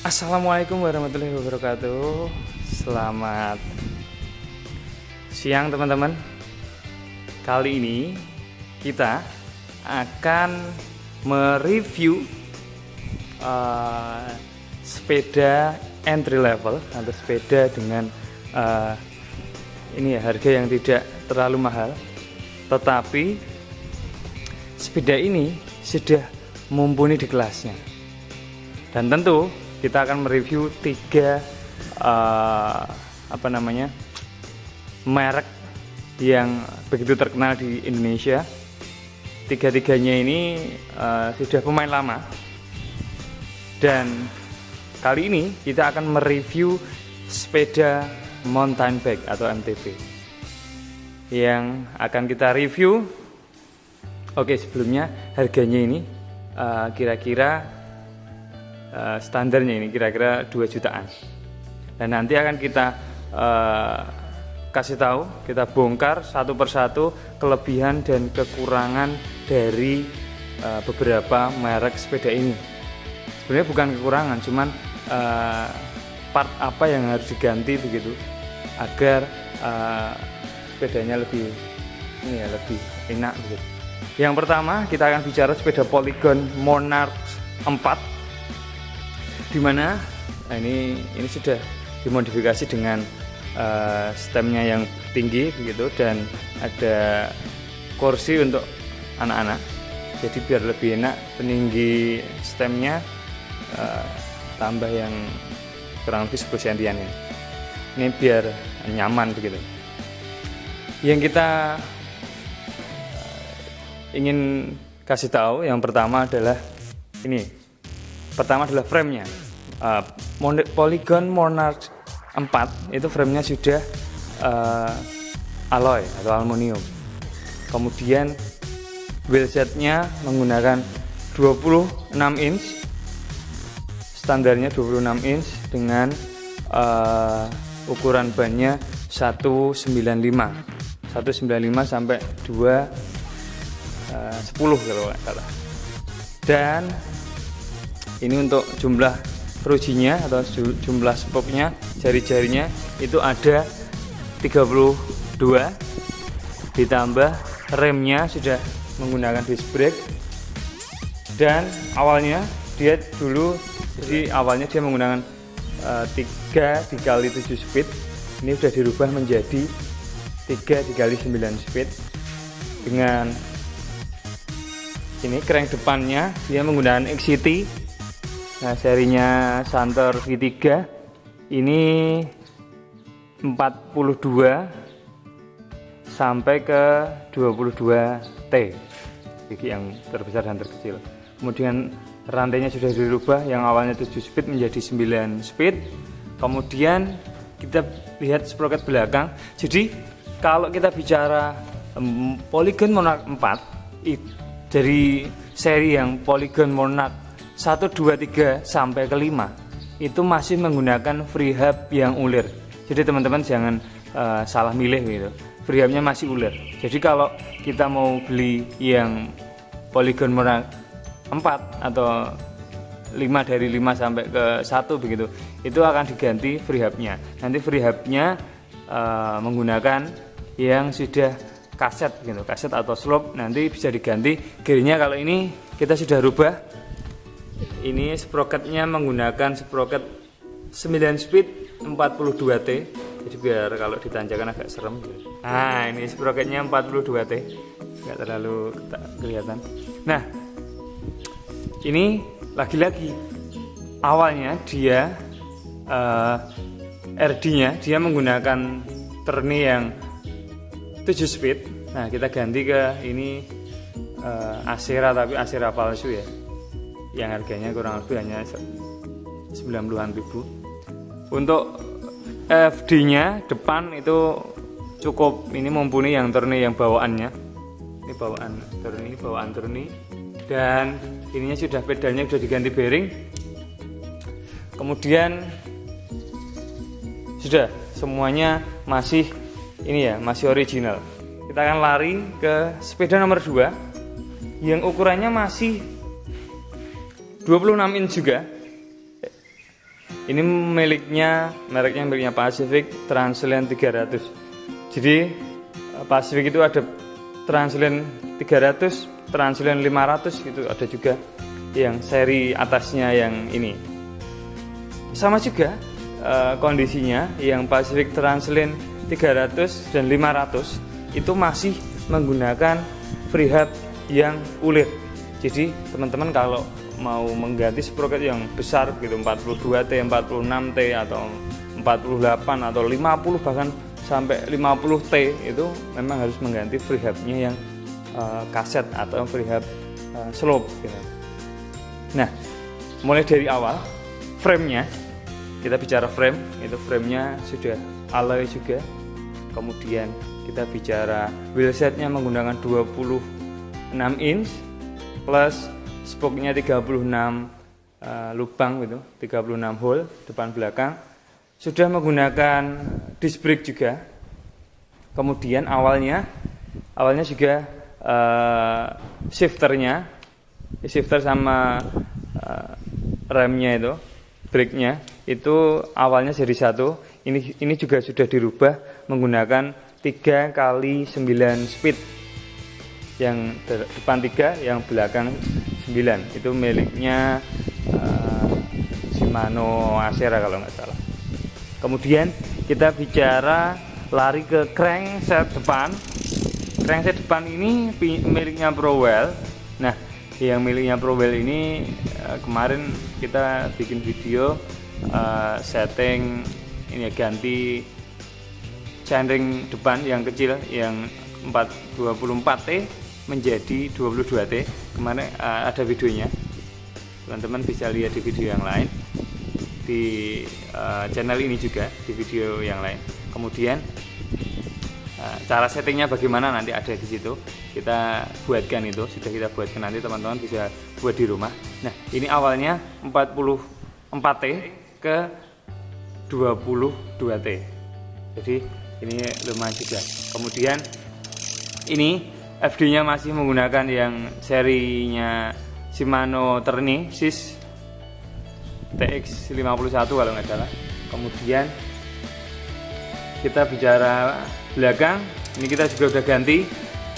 Assalamualaikum warahmatullahi wabarakatuh. Selamat siang teman-teman. Kali ini kita akan mereview sepeda entry level atau sepeda dengan harga yang tidak terlalu mahal, tetapi sepeda ini sudah mumpuni di kelasnya. Dan tentu kita akan mereview tiga merek yang begitu terkenal di Indonesia. Tiga-tiganya ini sudah pemain lama, dan kali ini kita akan mereview sepeda mountain bike atau MTB yang akan kita review. Oke, sebelumnya harganya ini kira-kira standarnya ini kira-kira 2 jutaan, dan nanti akan kita kasih tahu, kita bongkar satu persatu kelebihan dan kekurangan dari beberapa merek sepeda ini. Sebenarnya bukan kekurangan, cuman part apa yang harus diganti begitu agar sepedanya lebih enak begitu. Yang pertama kita akan bicara sepeda Polygon Monarch 4, dimana ini sudah dimodifikasi dengan stemnya yang tinggi begitu, dan ada kursi untuk anak-anak, jadi biar lebih enak. Peninggi stemnya tambah yang kurang lebih 10 cm ini biar nyaman begitu. Yang kita ingin kasih tahu yang pertama adalah frame-nya. Polygon Monarch 4 itu frame-nya sudah alloy atau aluminium. Kemudian wheelset-nya menggunakan 26 inch, standarnya 26 inch dengan ukuran bannya 195 sampai 210 kalau nggak salah. Dan ini untuk jumlah rujinya atau jumlah spoknya, jari-jarinya itu ada 32, ditambah remnya sudah menggunakan disc brake. Dan awalnya dia menggunakan 3 dikali 7 speed, ini sudah dirubah menjadi 3 dikali 9 speed. Dengan ini crank depannya dia menggunakan XCT. Nah, serinya Santor V3 ini 42 sampai ke 22T, gigi yang terbesar dan terkecil. Kemudian rantainya sudah dirubah, yang awalnya 7 speed menjadi 9 speed. Kemudian kita lihat sprocket belakang. Jadi kalau kita bicara Polygon Monarch 4 dari seri yang Polygon Monarch 1, 2, 3 sampai ke 5 itu masih menggunakan free hub yang ulir. Jadi teman-teman jangan salah milih gitu. Free hubnya masih ulir. Jadi kalau kita mau beli yang Polygon Monarch 4 atau 5 dari 5 sampai ke 1 begitu, itu akan diganti free hubnya. Nanti free hubnya menggunakan yang sudah kaset gitu, kaset atau slope, nanti bisa diganti. Gearnya kalau ini kita sudah rubah. Ini sprocketnya menggunakan sprocket 9 speed 42T, jadi biar kalau ditanjakan agak serem gitu. Nah, ini sprocketnya 42T, nggak terlalu kelihatan. Nah, ini lagi-lagi awalnya dia RD-nya dia menggunakan turni yang 7 speed. Nah, kita ganti ke ini Acera, tapi Acera palsu ya, yang harganya kurang lebih hanya 90-an ribu. Untuk FD-nya depan itu cukup, ini mumpuni yang turni yang bawaannya. Ini bawaan turni, dan ininya sudah, pedalnya sudah diganti bearing. Kemudian sudah semuanya masih masih original. Kita akan lari ke sepeda nomor 2 yang ukurannya masih 26 inch juga. Ini mereknya Pacific Transilien 300. Jadi Pacific itu ada Transilien 300, Transilien 500 gitu, ada juga yang seri atasnya yang ini. Sama juga kondisinya, yang Pacific Transilien 300 dan 500 itu masih menggunakan freehub yang ulir. Jadi teman-teman kalau mau mengganti sprocket yang besar gitu, 42T, 46T atau 48 atau 50 bahkan sampai 50T, itu memang harus mengganti freehubnya yang kaset atau freehub slope gitu. Nah, mulai dari awal frame-nya, kita bicara frame, itu frame-nya sudah alloy juga. Kemudian kita bicara wheelset-nya menggunakan 26 inch plus spoke-nya 36 lubang gitu, 36 hole depan belakang. Sudah menggunakan disc brake juga. Kemudian awalnya juga shifter sama remnya itu, brake-nya itu awalnya seri 1. Ini juga sudah dirubah menggunakan 3x9 speed. Yang depan 3, yang belakang 9. Itu miliknya Shimano Acera kalau nggak salah. Kemudian kita bicara lari ke crankset depan. Crankset depan ini miliknya Prowell. Nah, yang miliknya Prowell ini kemarin kita bikin video setting ini, ganti chainring depan yang kecil yang 24T menjadi 22T. Kemarin ada videonya, teman-teman bisa lihat di video yang lain, di channel ini juga, di video yang lain. Kemudian cara settingnya bagaimana nanti ada di situ, kita buatkan, itu sudah kita buatkan, nanti teman-teman bisa buat di rumah. Nah, ini awalnya 44T ke 22T, jadi ini lumayan juga. Kemudian ini FD-nya masih menggunakan yang serinya Shimano Tourney SIS TX51 kalau nggak salah. Kemudian kita bicara belakang, ini kita juga udah ganti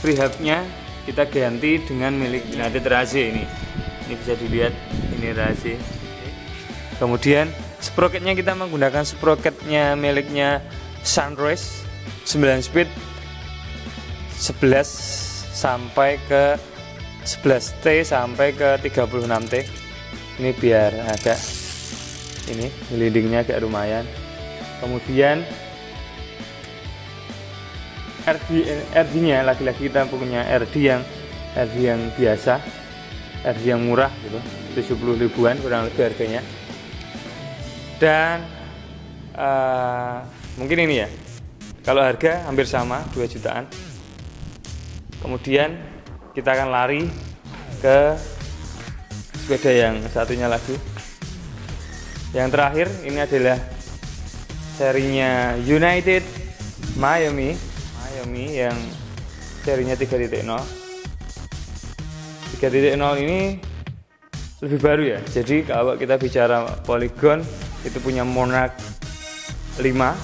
freehubnya, kita ganti dengan milik United Race ini bisa dilihat, ini Race. Kemudian sprocketnya kita menggunakan sprocketnya miliknya Sunrise 9 speed 11 sampai ke 11T sampai ke 36T. Ini biar agak ini leadingnya agak lumayan. Kemudian RD-nya lagi-lagi kita punya RD yang biasa, RD yang murah gitu, 70 ribuan kurang lebih harganya. Dan mungkin ini ya, kalau harga hampir sama 2 jutaan. Kemudian kita akan lari ke sepeda yang satunya lagi. Yang terakhir ini adalah serinya United Miami yang serinya 3.0. 3.0 ini lebih baru ya. Jadi kalau kita bicara Polygon itu punya Monarch 5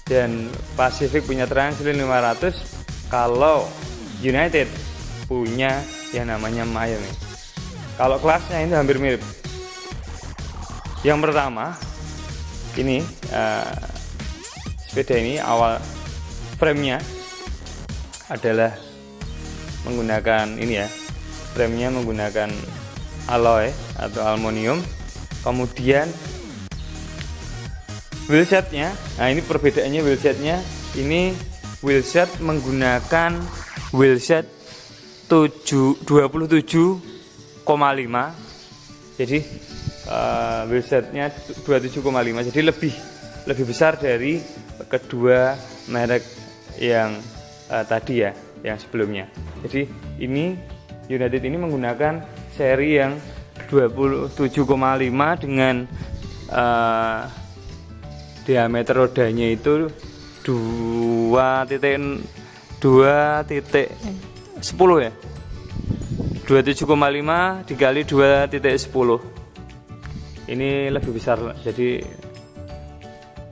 dan Pacific punya Transilien 500. Kalau United punya yang namanya Miami. Kalau kelasnya ini hampir mirip. Yang pertama ini sepeda ini awal frame-nya adalah menggunakan ini ya, frame-nya menggunakan alloy atau aluminium. Kemudian wheelset-nya, nah ini perbedaannya wheelset-nya, ini wheelset menggunakan wheelset 27,5. Jadi wheelsetnya 27,5, jadi lebih besar dari kedua merek yang tadi ya, yang sebelumnya. Jadi ini United ini menggunakan seri yang 27,5 dengan diameter rodanya itu 2.10 ya, 27,5 dikali 2.10. ini lebih besar, jadi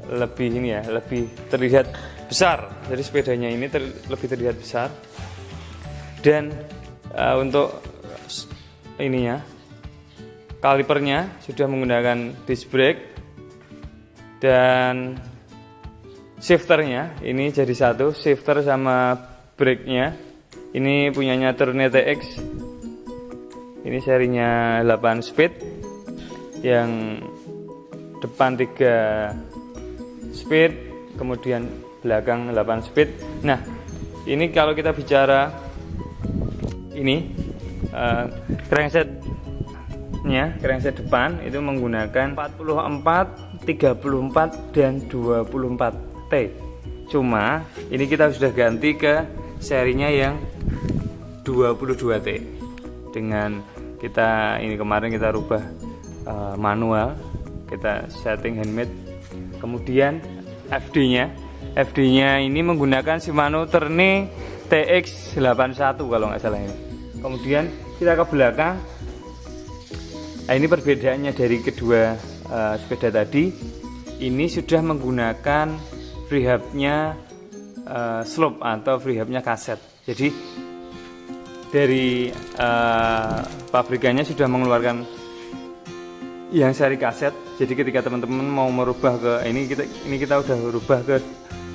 lebih ini ya, lebih terlihat besar. Jadi sepedanya ini lebih terlihat besar. Dan untuk ininya, kalipernya sudah menggunakan disc brake, dan shifternya ini jadi satu, shifter sama brake-nya ini punyanya Tourneo TX. Ini serinya 8 speed, yang depan 3 speed, kemudian belakang 8 speed. Nah, ini kalau kita bicara ini crankset depan itu menggunakan 44, 34 dan 24T. Cuma ini kita sudah ganti ke serinya yang 22T. Dengan kita ini kemarin kita rubah manual, kita setting handmade. Kemudian FD-nya ini menggunakan Shimano Tourneo TX81 kalau nggak salah ini. Kemudian kita ke belakang. Nah, ini perbedaannya dari kedua sepeda tadi. Ini sudah menggunakan freehubnya slope atau freehubnya kaset. Jadi dari pabrikannya sudah mengeluarkan yang seri kaset. Jadi ketika teman-teman mau merubah ke ini kita udah rubah ke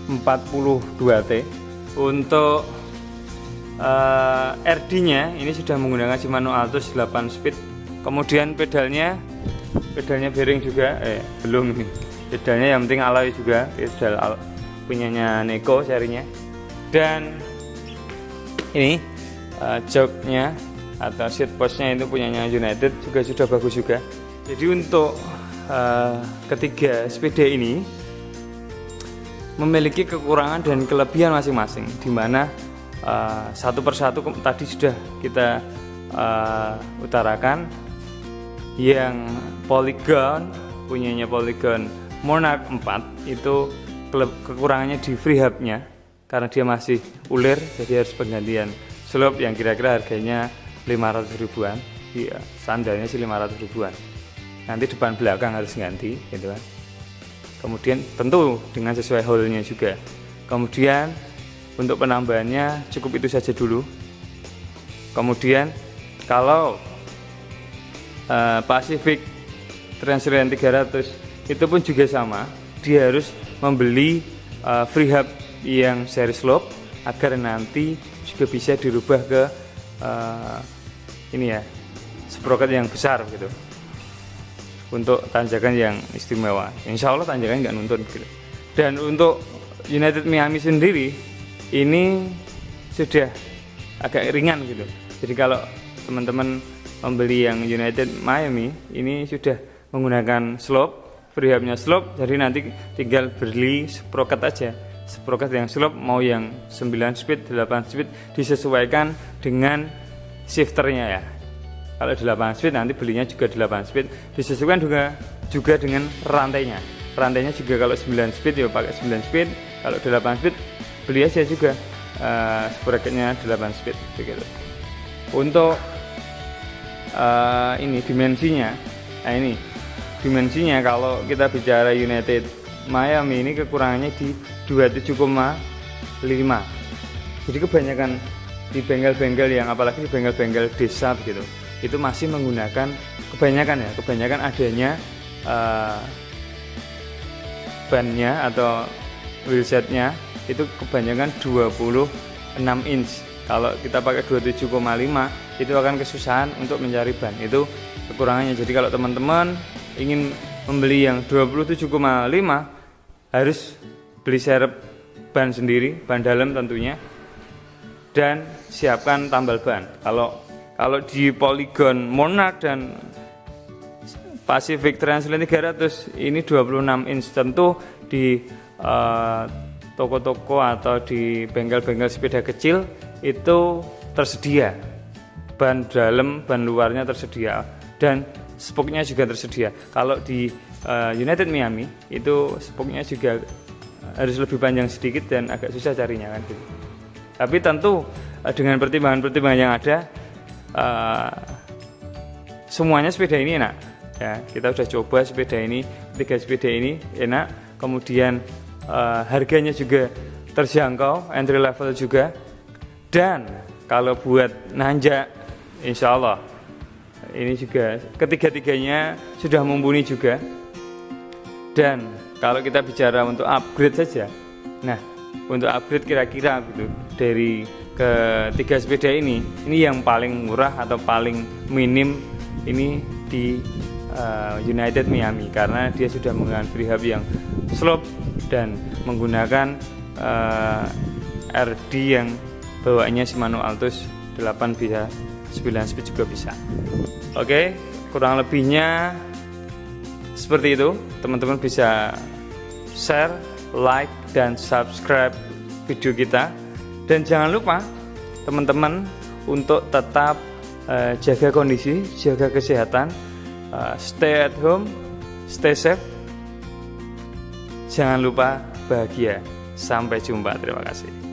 42T. Untuk RD-nya ini sudah menggunakan Shimano Altus 8 speed. Kemudian pedalnya bearing juga, belum ini. Pedalnya yang penting alloy juga, pedal punyanya Neko serinya. Dan ini joknya atau seat postnya itu punyanya United juga sudah bagus juga. Jadi untuk ketiga sepeda ini memiliki kekurangan dan kelebihan masing-masing, di mana satu persatu tadi sudah kita utarakan. Yang Polygon punyanya Polygon Monarch 4 itu kekurangannya di freehubnya, karena dia masih ulir, jadi harus penggantian slope yang kira-kira harganya 500 ribuan. Iya, standarnya sih 500 ribuan. Nanti depan belakang harus ganti gitu kan. Kemudian tentu dengan sesuai hole-nya juga. Kemudian untuk penambahannya cukup itu saja dulu. Kemudian kalau Pacific Transrend 300 itu pun juga sama, dia harus membeli freehub yang seri slope agar nanti juga bisa dirubah ke ini ya, sprocket yang besar gitu, untuk tanjakan yang istimewa. Insya Allah tanjakan nggak nuntun gitu. Dan untuk United Miami sendiri ini sudah agak ringan gitu. Jadi kalau teman-teman membeli yang United Miami ini sudah menggunakan slope, freehubnya slope, jadi nanti tinggal beli sprocket aja. Sprocket yang slope mau yang 9 speed, 8 speed disesuaikan dengan shifternya ya. Kalau 8 speed nanti belinya juga 8 speed, disesuaikan juga dengan rantainya. Rantainya juga kalau 9 speed ya pakai 9 speed, kalau 8 speed beli aja juga sprocketnya 8 speed begitu. Untuk ini dimensinya, nah ini dimensinya kalau kita bicara United Miami ini kekurangannya di 27,5. Jadi kebanyakan di bengkel-bengkel yang, apalagi di bengkel-bengkel desa gitu, itu masih menggunakan kebanyakan adanya bannya atau wheelsetnya itu kebanyakan 26 inch. Kalau kita pakai 27,5 itu akan kesusahan untuk mencari ban, itu kekurangannya. Jadi kalau teman-teman ingin membeli yang 27,5 harus beli serep ban sendiri, ban dalam tentunya, dan siapkan tambal ban. Kalau di Polygon Monarch dan Pacific Transland 300 ini 26 inch, tentu di toko-toko atau di bengkel-bengkel sepeda kecil itu tersedia ban dalam, ban luarnya tersedia, dan spoknya juga tersedia. Kalau di United Miami itu spoknya juga harus lebih panjang sedikit dan agak susah carinya kan gitu. Tapi tentu dengan pertimbangan-pertimbangan yang ada, semuanya sepeda ini enak. ya. Kita sudah coba sepeda ini, 3 sepeda ini enak, kemudian harganya juga terjangkau, entry level juga, dan kalau buat nanjak insya Allah ini juga ketiga-tiganya sudah mumpuni juga. Dan kalau kita bicara untuk upgrade saja, nah untuk upgrade kira-kira gitu dari ketiga sepeda ini yang paling murah atau paling minim ini di United Miami, karena dia sudah menggunakan free hub yang slope dan menggunakan RD yang bawaannya Shimano Altus 8 bisa, 9 speed juga bisa. Oke, kurang lebihnya seperti itu. Teman-teman bisa share, like, dan subscribe video kita. Dan jangan lupa teman-teman untuk tetap jaga kondisi, jaga kesehatan, stay at home, stay safe. Jangan lupa bahagia. Sampai jumpa, terima kasih.